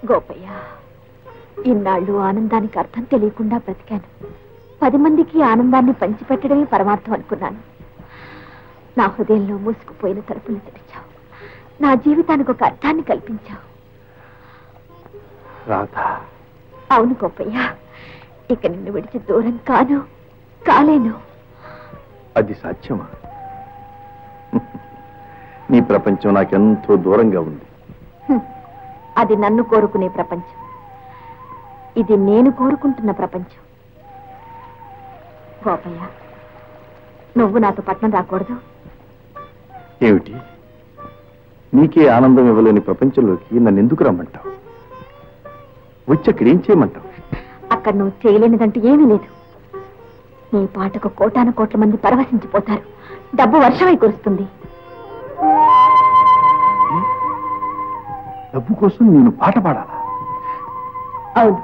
గోపయ్య, ఇన్నాళ్ళు ఆనందానికి అర్థం తెలియకుండా బ్రతికాను. 10 మందికి ఆనందాన్ని పంచిపెట్టడమే పరమార్థం అనుకున్నాను. నా హృదయంలో మూసుకుపోయిన తలుపులు తెరిచావు. నా జీవితానికి ఒక అర్థాన్ని కల్పించావు. అవును గోపయ్య, ఇక నిన్ను విడిచి దూరం కాలేను. అది సాధ్యమా? నీ ప్రపంచం నాకెంతో దూరంగా ఉంది. అది నన్ను కోరుకునే ప్రపంచం, ఇది నేను కోరుకుంటున్న ప్రపంచం. గోపయ్య, నువ్వు నాతో పట్నం రాకూడదు? ఏమిటి, నీకే ఆనందం ఇవ్వలేని ప్రపంచంలోకి నన్ను ఎందుకు రమ్మంటావు? వచ్చి అక్కడ ఏం చేయమంటావు? అక్కడ నువ్వు చేయలేనిదంటూ ఏమీ లేదు. నీ పాటకు 1,00,00,000 కోట్ల మంది పరవశించిపోతారు. డబ్బు వర్షమై కురుస్తుంది. డబ్బు కోసం నేను పాట పాడాలా? అవును,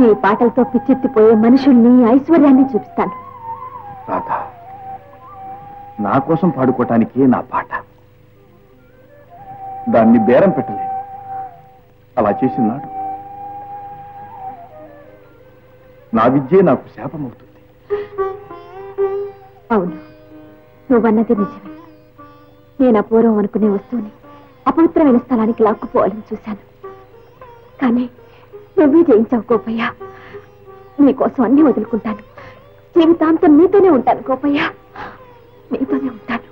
నీ పాటలతో పిచ్చెత్తిపోయే మనుషుల్ని, ఐశ్వర్యాన్ని చూపిస్తాను. రాధా, నా కోసం పాడుకోవటానికి నా పాట, దాన్ని బేరం పెట్టలేదు. అలా చేసినాడు నా విద్యే నాకు శాపమవుతుంది. అవును, నువ్వన్నది నిజమే. నేను అపూర్వం అనుకునే వస్తువుని అపవిత్రమైన స్థలానికి లాక్కుపోవాలని చూశాను. కానీ నువ్వే జయించావు గోపయ్య. నీకోసం అన్ని వదులుకుంటాను. జీవితాంతం నీతోనే ఉంటాను గోపయ్య, నీతోనే ఉంటాను.